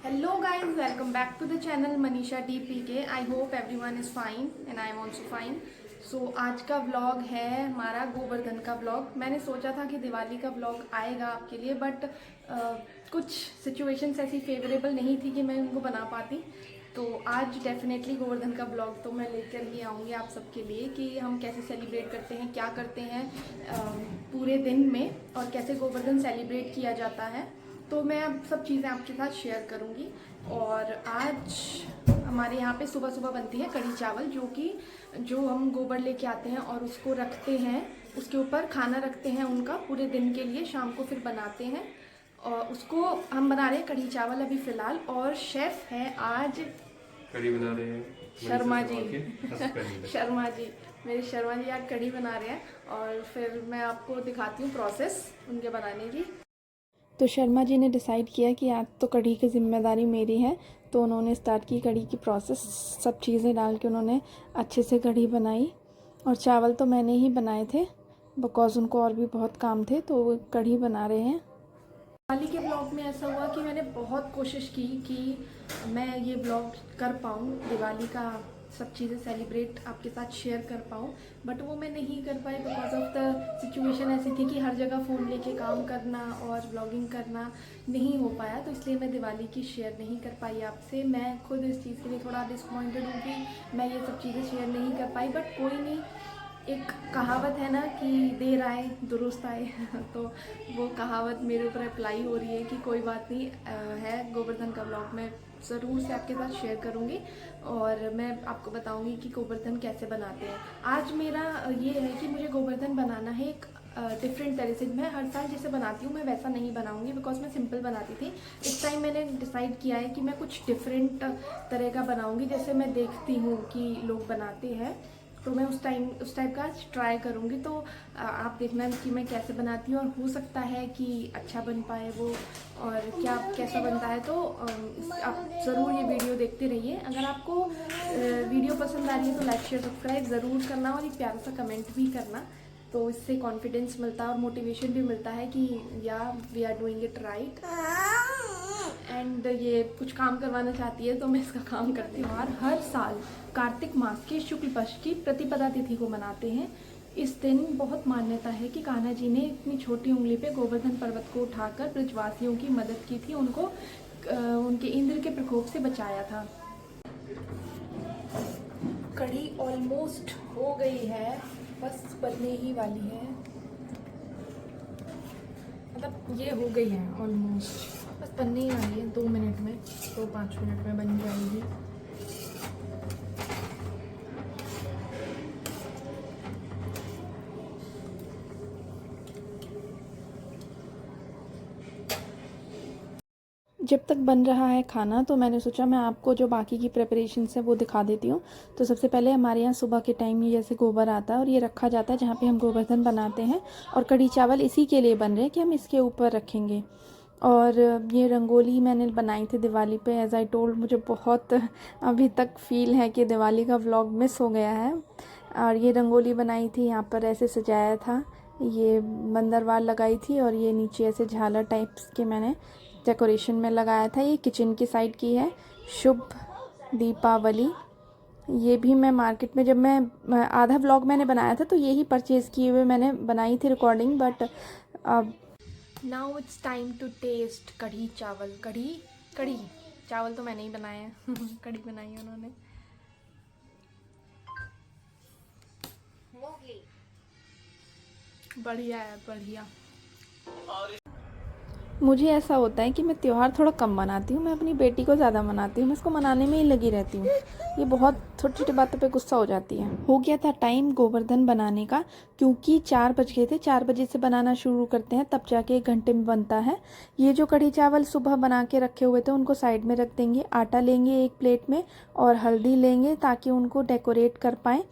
Hello guys, welcome back to the channel Manisha DPK. I hope everyone is fine and I am also fine. So आज का vlog है हमारा गोवर्धन का vlog. मैंने सोचा था कि दिवाली का व्लॉग आएगा आपके लिए, बट कुछ सिचुएशंस ऐसी फेवरेबल नहीं थी कि मैं उनको बना पाती। तो आज डेफिनेटली गोवर्धन का व्लॉग तो मैं लेकर ही आऊँगी आप सबके लिए कि हम कैसे सेलिब्रेट करते हैं, क्या करते हैं पूरे दिन में और कैसे गोवर्धन सेलिब्रेट किया जाता है। तो मैं अब सब चीज़ें आपके साथ शेयर करूँगी। और आज हमारे यहाँ पे सुबह सुबह बनती है कढ़ी चावल, जो हम गोबर लेके आते हैं और उसको रखते हैं, उसके ऊपर खाना रखते हैं उनका पूरे दिन के लिए, शाम को फिर बनाते हैं। और उसको हम बना रहे हैं कढ़ी चावल अभी फ़िलहाल। और शेफ़ है आज कढ़ी बना रहे हैं शर्मा जी। शर्मा जी, मेरे शर्मा जी आज कढ़ी बना रहे हैं और फिर मैं आपको दिखाती हूँ प्रोसेस उनके बनाने की। तो शर्मा जी ने डिसाइड किया कि आज तो कढ़ी की ज़िम्मेदारी मेरी है, तो उन्होंने स्टार्ट की कढ़ी की प्रोसेस। सब चीज़ें डाल के उन्होंने अच्छे से कढ़ी बनाई और चावल तो मैंने ही बनाए थे बिकॉज़ उनको और भी बहुत काम थे, तो वो कढ़ी बना रहे हैं। दिवाली के ब्लॉग में ऐसा हुआ कि मैंने बहुत कोशिश की कि मैं ये ब्लॉग कर पाऊँ, दिवाली का सब चीज़ें सेलिब्रेट आपके साथ शेयर कर पाऊँ, बट वो मैं नहीं कर पाई बिकॉज ऑफ द सिचुएशन ऐसी थी कि हर जगह फ़ोन लेके काम करना और ब्लॉगिंग करना नहीं हो पाया। तो इसलिए मैं दिवाली की शेयर नहीं कर पाई आपसे। मैं खुद इस चीज़ के लिए थोड़ा डिसअपॉइंटेड हूँ कि मैं ये सब चीज़ें शेयर नहीं कर पाई, बट कोई नहीं। एक कहावत है ना कि देर आए दुरुस्त आए तो वो कहावत मेरे ऊपर अप्लाई हो रही है कि कोई बात नहीं है। गोवर्धन का ब्लॉग मैं ज़रूर से आपके साथ शेयर करूँगी और मैं आपको बताऊँगी कि गोवर्धन कैसे बनाते हैं। आज मेरा ये है कि मुझे गोवर्धन बनाना है एक डिफरेंट तरह से। मैं हर साल जैसे बनाती हूँ मैं वैसा नहीं बनाऊँगी बिकॉज मैं सिंपल बनाती थी। इस टाइम मैंने डिसाइड किया है कि मैं कुछ डिफरेंट तरह का बनाऊँगी, जैसे मैं देखती हूँ कि लोग बनाते हैं, तो मैं उस टाइप का ट्राई करूँगी। तो आप देखना कि मैं कैसे बनाती हूँ और हो सकता है कि अच्छा बन पाए वो, और क्या कैसा बनता है। तो आप ज़रूर ये वीडियो देखते रहिए। अगर आपको वीडियो पसंद आ रही है तो लाइक शेयर सब्सक्राइब ज़रूर करना और एक प्यारा सा कमेंट भी करना। तो इससे कॉन्फिडेंस मिलता है और मोटिवेशन भी मिलता है कि yeah we are doing it right. And ये कुछ काम करवाना चाहती है तो मैं इसका काम करती हूँ। और हर साल कार्तिक मास के शुक्ल पक्ष की प्रतिपदा तिथि को मनाते हैं। इस दिन बहुत मान्यता है कि कान्हा जी ने अपनी छोटी उंगली पे गोवर्धन पर्वत को उठाकर ब्रजवासियों की मदद की थी, उनको उनके इंद्र के प्रकोप से बचाया था। कढ़ी ऑलमोस्ट हो गई है, बस बनने ही वाली है। मतलब ये हो गई है ऑलमोस्ट, बस बनने ही वाली है। 2 मिनट में, 2-5 मिनट में बन जाएगी। जब तक बन रहा है खाना तो मैंने सोचा मैं आपको जो बाकी की प्रिपरेशंस है वो दिखा देती हूँ। तो सबसे पहले हमारे यहाँ सुबह के टाइम ये जैसे गोबर आता है और ये रखा जाता है जहाँ पे हम गोवर्धन बनाते हैं, और कढ़ी चावल इसी के लिए बन रहे हैं कि हम इसके ऊपर रखेंगे। और ये रंगोली मैंने बनाई थी दिवाली पे, एज़ आई टोल्ड मुझे बहुत अभी तक फील है कि दिवाली का व्लॉग मिस हो गया है। और ये रंगोली बनाई थी, यहाँ पर ऐसे सजाया था, ये बंदरवाल लगाई थी और ये नीचे ऐसे झालर टाइप्स के मैंने डेकोरेशन में लगाया था। ये किचन की साइड की है, शुभ दीपावली। ये भी मैं मार्केट में जब मैं आधा व्लॉग मैंने बनाया था तो यही परचेज़ किए हुए मैंने बनाई थी रिकॉर्डिंग। बट अब now it's time to taste kadhi chawal. कढ़ी चावल तो मैंने ही बनाए हैं कढ़ी बनाई है उन्होंने। बढ़िया है, बढ़िया। मुझे ऐसा होता है कि मैं त्यौहार थोड़ा कम मनाती हूँ, मैं अपनी बेटी को ज़्यादा मनाती हूँ, मैं इसको मनाने में ही लगी रहती हूँ। ये बहुत छोटी छोटी बातों पे गुस्सा हो जाती है। हो गया था टाइम गोवर्धन बनाने का, क्योंकि 4 बज गए थे। 4 बजे से बनाना शुरू करते हैं तब जाके 1 घंटे में बनता है। ये जो कढ़ी चावल सुबह बना के रखे हुए थे उनको साइड में रख देंगे। आटा लेंगे एक प्लेट में और हल्दी लेंगे ताकि उनको डेकोरेट कर पाएँ,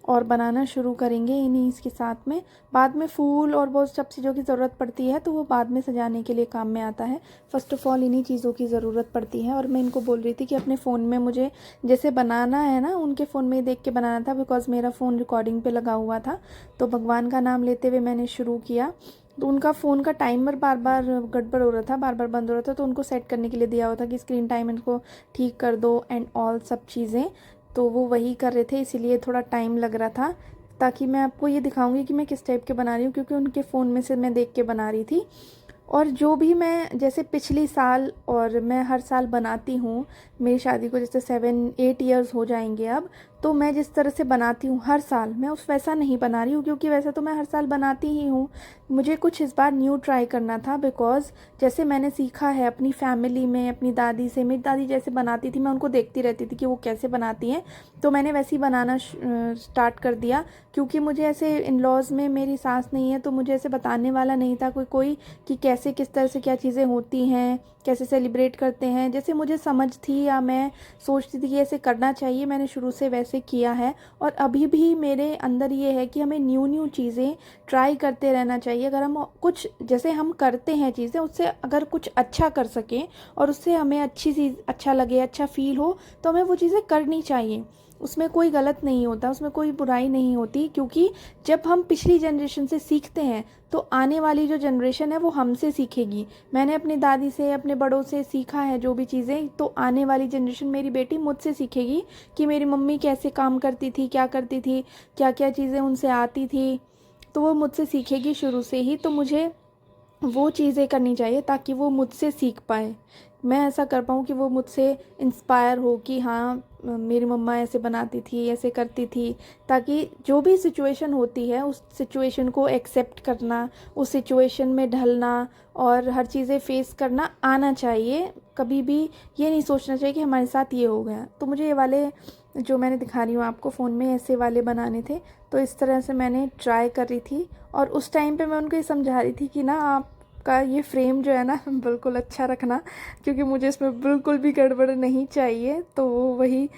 और बनाना शुरू करेंगे इन्हीं इसके साथ में। बाद में फूल और बहुत सब चीज़ों की ज़रूरत पड़ती है तो वो बाद में सजाने के लिए काम में आता है। फ़र्स्ट ऑफ़ ऑल इन्हीं चीज़ों की ज़रूरत पड़ती है। और मैं इनको बोल रही थी कि अपने फ़ोन में मुझे जैसे बनाना है ना, उनके फ़ोन में ही देख के बनाना था बिकॉज़ मेरा फ़ोन रिकॉर्डिंग पे लगा हुआ था। तो भगवान का नाम लेते हुए मैंने शुरू किया तो उनका फ़ोन का टाइमर बार बार गड़बड़ हो रहा था, बार बार बंद हो रहा था, तो उनको सेट करने के लिए दिया हुआ था कि स्क्रीन टाइम इनको ठीक कर दो एंड ऑल सब चीज़ें। तो वो वही कर रहे थे, इसीलिए थोड़ा टाइम लग रहा था। ताकि मैं आपको ये दिखाऊंगी कि मैं किस टाइप के बना रही हूँ, क्योंकि उनके फ़ोन में से मैं देख के बना रही थी। और जो भी मैं जैसे पिछली साल और मैं हर साल बनाती हूँ, मेरी शादी को जैसे 7-8 ईयर्स हो जाएंगे अब, तो मैं जिस तरह से बनाती हूँ हर साल, मैं उस वैसा नहीं बना रही हूँ, क्योंकि वैसा तो मैं हर साल बनाती ही हूँ। मुझे कुछ इस बार न्यू ट्राई करना था, बिकॉज़ जैसे मैंने सीखा है अपनी फैमिली में अपनी दादी से, मेरी दादी जैसे बनाती थी मैं उनको देखती रहती थी कि वो कैसे बनाती हैं, तो मैंने वैसे ही बनाना स्टार्ट कर दिया। क्योंकि मुझे ऐसे इन लॉज़ में मेरी सास नहीं है, तो मुझे ऐसे बताने वाला नहीं था कोई कि कैसे किस तरह से क्या चीज़ें होती हैं, कैसे सेलिब्रेट करते हैं। जैसे मुझे समझ थी या मैं सोचती थी कि ऐसे करना चाहिए, मैंने शुरू से वैसे किया है। और अभी भी मेरे अंदर ये है कि हमें न्यू चीज़ें ट्राई करते रहना चाहिए। अगर हम कुछ जैसे हम करते हैं चीज़ें, उससे अगर कुछ अच्छा कर सकें और उससे हमें अच्छी चीज़ अच्छा लगे, अच्छा फ़ील हो, तो हमें वो चीज़ें करनी चाहिए। उसमें कोई गलत नहीं होता, उसमें कोई बुराई नहीं होती। क्योंकि जब हम पिछली जनरेशन से सीखते हैं तो आने वाली जो जनरेशन है वो हमसे सीखेगी। मैंने अपनी दादी से, अपने बड़ों से सीखा है जो भी चीज़ें, तो आने वाली जनरेशन मेरी बेटी मुझसे सीखेगी कि मेरी मम्मी कैसे काम करती थी, क्या करती थी, क्या क्या चीज़ें उनसे आती थी, तो वो मुझसे सीखेगी शुरू से ही। तो मुझे वो चीज़ें करनी चाहिए ताकि वो मुझसे सीख पाए, मैं ऐसा कर पाऊँ कि वो मुझसे इंस्पायर हो कि हाँ मेरी मम्मा ऐसे बनाती थी, ऐसे करती थी। ताकि जो भी सिचुएशन होती है उस सिचुएशन को एक्सेप्ट करना, उस सिचुएशन में ढलना और हर चीज़ें फेस करना आना चाहिए। कभी भी ये नहीं सोचना चाहिए कि हमारे साथ ये हो गया। तो मुझे ये वाले जो मैंने दिखा रही हूँ आपको फ़ोन में, ऐसे वाले बनाने थे, तो इस तरह से मैंने ट्राई कर रही थी। और उस टाइम पे मैं उनको ये समझा रही थी कि ना आपका ये फ्रेम जो है ना बिल्कुल अच्छा रखना, क्योंकि मुझे इसमें बिल्कुल भी गड़बड़ नहीं चाहिए। तो वही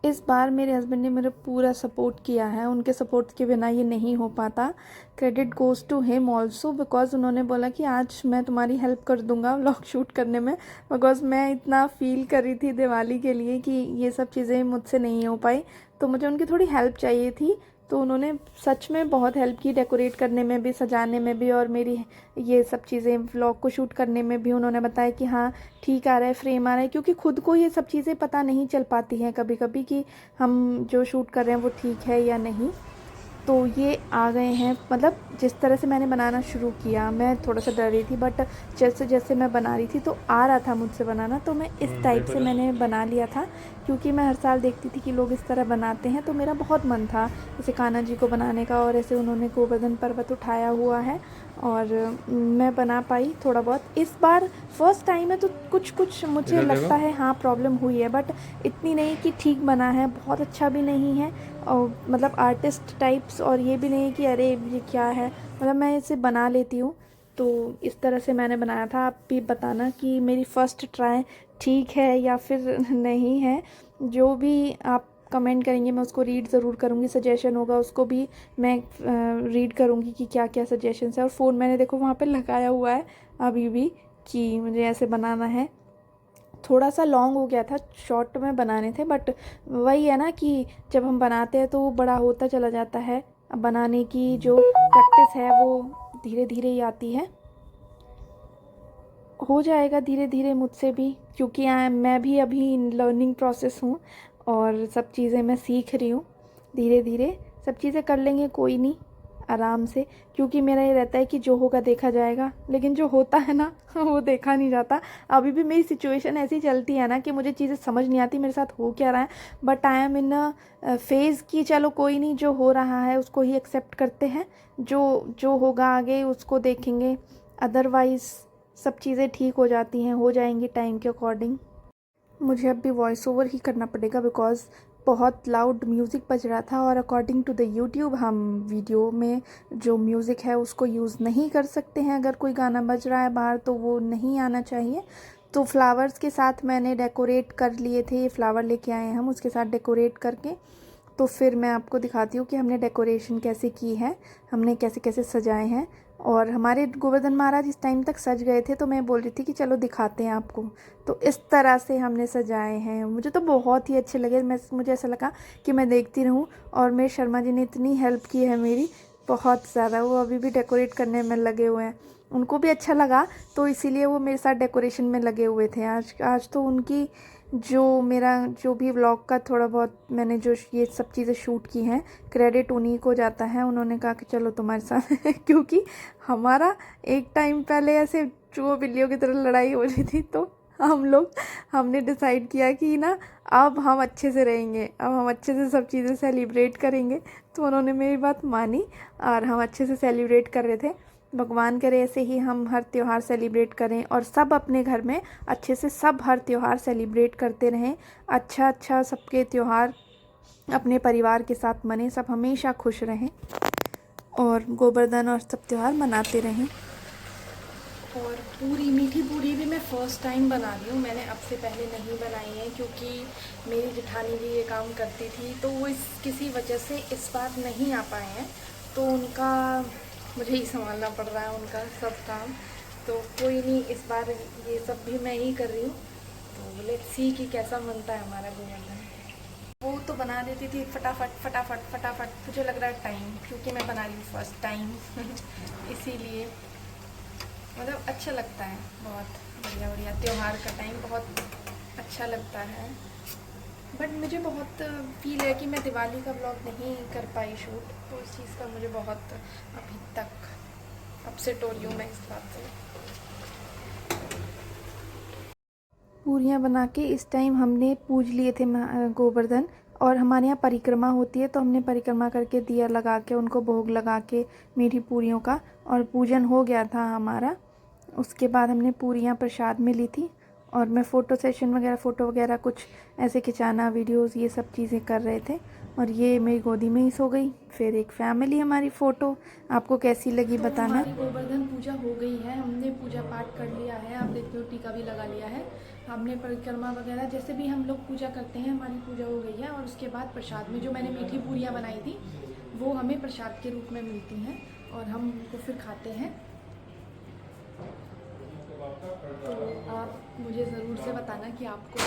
इस बार मेरे हस्बैंड ने मेरा पूरा सपोर्ट किया है, उनके सपोर्ट के बिना ये नहीं हो पाता। Credit goes to him also, because उन्होंने बोला कि आज मैं तुम्हारी हेल्प कर दूंगा व्लॉग शूट करने में। बिकॉज़ मैं इतना फ़ील कर रही थी दिवाली के लिए कि ये सब चीज़ें मुझसे नहीं हो पाई, तो मुझे उनकी थोड़ी हेल्प चाहिए थी। तो उन्होंने सच में बहुत हेल्प की, डेकोरेट करने में भी, सजाने में भी, और मेरी ये सब चीज़ें व्लॉग को शूट करने में भी। उन्होंने बताया कि हाँ ठीक आ रहा है, फ्रेम आ रहा है, क्योंकि खुद को ये सब चीज़ें पता नहीं चल पाती हैं कभी कभी कि हम जो शूट कर रहे हैं वो ठीक है या नहीं। तो ये आ गए हैं। मतलब जिस तरह से मैंने बनाना शुरू किया, मैं थोड़ा सा डर रही थी, बट जैसे जैसे मैं बना रही थी तो आ रहा था मुझसे बनाना, तो मैं इस टाइप से मैंने बना लिया था। क्योंकि मैं हर साल देखती थी कि लोग इस तरह बनाते हैं, तो मेरा बहुत मन था जैसे कान्हा जी को बनाने का। और ऐसे उन्होंने गोवर्धन पर्वत उठाया हुआ है और मैं बना पाई थोड़ा बहुत। इस बार फर्स्ट टाइम है तो कुछ कुछ मुझे इधर लगता देखो। है हाँ प्रॉब्लम हुई है, बट इतनी नहीं कि ठीक बना है, बहुत अच्छा भी नहीं है और मतलब आर्टिस्ट टाइप्स, और ये भी नहीं कि अरे ये क्या है। मतलब मैं इसे बना लेती हूँ। तो इस तरह से मैंने बनाया था। आप भी बताना कि मेरी फ़र्स्ट ट्राई ठीक है या फिर नहीं है। जो भी आप कमेंट करेंगे मैं उसको रीड ज़रूर करूँगी, सजेशन होगा उसको भी मैं रीड करूँगी कि क्या क्या सजेशंस है। और फ़ोन मैंने देखो वहाँ पे लगाया हुआ है अभी भी कि मुझे ऐसे बनाना है। थोड़ा सा लॉन्ग हो गया था, शॉर्ट में बनाने थे, बट वही है ना कि जब हम बनाते हैं तो वो बड़ा होता चला जाता है। अब बनाने की जो प्रैक्टिस है वो धीरे धीरे ही आती है, हो जाएगा धीरे धीरे मुझसे भी, क्योंकि मैं भी अभी लर्निंग प्रोसेस हूँ और सब चीज़ें मैं सीख रही हूँ। धीरे धीरे सब चीज़ें कर लेंगे, कोई नहीं, आराम से। क्योंकि मेरा ये रहता है कि जो होगा देखा जाएगा, लेकिन जो होता है ना वो देखा नहीं जाता। अभी भी मेरी सिचुएशन ऐसी चलती है ना कि मुझे चीज़ें समझ नहीं आती मेरे साथ हो क्या रहा है, but I am in a phase कि चलो कोई नहीं, जो हो रहा है उसको ही एक्सेप्ट करते हैं, जो जो होगा आगे उसको देखेंगे। अदरवाइज़ सब चीज़ें ठीक हो जाती हैं, हो जाएंगी टाइम के अकॉर्डिंग। मुझे अब भी वॉइस ओवर ही करना पड़ेगा बिकॉज़ बहुत लाउड म्यूज़िक बज रहा था, और अकॉर्डिंग टू द यूट्यूब हम वीडियो में जो म्यूज़िक है उसको यूज़ नहीं कर सकते हैं। अगर कोई गाना बज रहा है बाहर तो वो नहीं आना चाहिए। तो फ्लावर्स के साथ मैंने डेकोरेट कर लिए थे, फ्लावर लेके आए हम, उसके साथ डेकोरेट करके तो फिर मैं आपको दिखाती हूँ कि हमने डेकोरेशन कैसे की है, हमने कैसे कैसे सजाए हैं। और हमारे गोवर्धन महाराज इस टाइम तक सज गए थे, तो मैं बोल रही थी कि चलो दिखाते हैं आपको। तो इस तरह से हमने सजाए हैं। मुझे तो बहुत ही अच्छे लगे, मुझे ऐसा लगा कि मैं देखती रहूँ। और मेरे शर्मा जी ने इतनी हेल्प की है मेरी, बहुत ज़्यादा। वो अभी भी डेकोरेट करने में लगे हुए हैं, उनको भी अच्छा लगा तो इसीलिए वो मेरे साथ डेकोरेशन में लगे हुए थे। आज तो उनकी मेरा जो भी व्लॉग का थोड़ा बहुत मैंने जो ये सब चीज़ें शूट की हैं, क्रेडिट उन्हीं को जाता है। उन्होंने कहा कि चलो तुम्हारे साथ क्योंकि हमारा एक टाइम पहले ऐसे चूहों बिल्लियों की तरह लड़ाई हो रही थी, तो हमने डिसाइड किया कि ना अब हम अच्छे से रहेंगे, अब हम अच्छे से सब चीज़ें सेलिब्रेट करेंगे। तो उन्होंने मेरी बात मानी और हम अच्छे से सेलिब्रेट कर रहे थे। भगवान करे ऐसे ही हम हर त्यौहार सेलिब्रेट करें और सब अपने घर में अच्छे से सब हर त्यौहार सेलिब्रेट करते रहें। अच्छा सबके त्यौहार अपने परिवार के साथ मने, सब हमेशा खुश रहें और गोवर्धन और सब त्यौहार मनाते रहें। और मीठी पूरी भी मैं फ़र्स्ट टाइम बना रही हूँ। मैंने अब से पहले नहीं बनाई है क्योंकि मेरी जेठानी भी ये काम करती थी, तो वो किसी वजह से इस बार नहीं आ पाए हैं, तो उनका मुझे ही संभालना पड़ रहा है उनका सब काम। तो कोई नहीं, इस बार ये सब भी मैं ही कर रही हूँ। तो लेट्स सी कि कैसा बनता है हमारा गोवर्धन। वो तो बना देती थी फटाफट। मुझे लग रहा है टाइम, क्योंकि मैं बना रही हूँ फर्स्ट टाइम इसीलिए मतलब अच्छा लगता है, बहुत बढ़िया त्यौहार का टाइम बहुत अच्छा लगता है। बट मुझे बहुत फील है कि मैं दिवाली का व्लॉग नहीं कर पाई शूट, तो इस चीज़ का मुझे बहुत अभी तक अपसेट हो रही हूँ मैं इस बात से। पूरियाँ बना के इस टाइम हमने पूज लिए थे गोवर्धन, और हमारे यहाँ परिक्रमा होती है तो हमने परिक्रमा करके दिया लगा के उनको भोग लगा के मीठी पूरियों का और पूजन हो गया था हमारा। उसके बाद हमने पूरियाँ प्रसाद में ली थी और मैं फ़ोटो सेशन वगैरह फ़ोटो वगैरह कुछ ऐसे खिंचाना वीडियोस ये सब चीज़ें कर रहे थे। और ये मेरी गोदी में ही सो गई। फिर एक फैमिली हमारी फ़ोटो आपको कैसी लगी तो बताना। हमारी गोवर्धन पूजा हो गई है, हमने पूजा पाठ कर लिया है, आप देखते हो टीका भी लगा लिया है, हमने परिक्रमा वगैरह जैसे भी हम लोग पूजा करते हैं हमारी पूजा हो गई है। और उसके बाद प्रसाद में जो मैंने मीठी पूरियाँ बनाई थी वो हमें प्रसाद के रूप में मिलती हैं और हम उनको फिर खाते हैं। तो आप मुझे ज़रूर से बताना कि आपको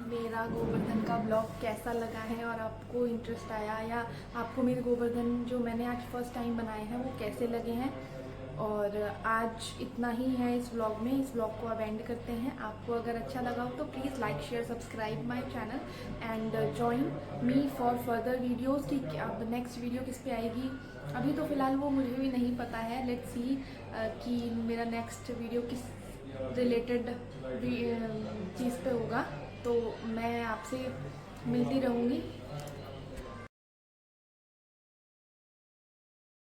मेरा गोवर्धन का ब्लॉग कैसा लगा है और आपको इंटरेस्ट आया, या आपको मेरे गोवर्धन जो मैंने आज फर्स्ट टाइम बनाए हैं वो कैसे लगे हैं। और आज इतना ही है इस व्लॉग में, इस व्लॉग को अब एंड करते हैं। आपको अगर अच्छा लगा हो तो please like share subscribe my channel and join me for further videos कि अब नेक्स्ट वीडियो किस पे आएगी। अभी तो फ़िलहाल वो मुझे भी नहीं पता है, लेट्स सी कि मेरा नेक्स्ट वीडियो किस रिलेटेड चीज़ पे होगा। तो मैं आपसे मिलती रहूँगी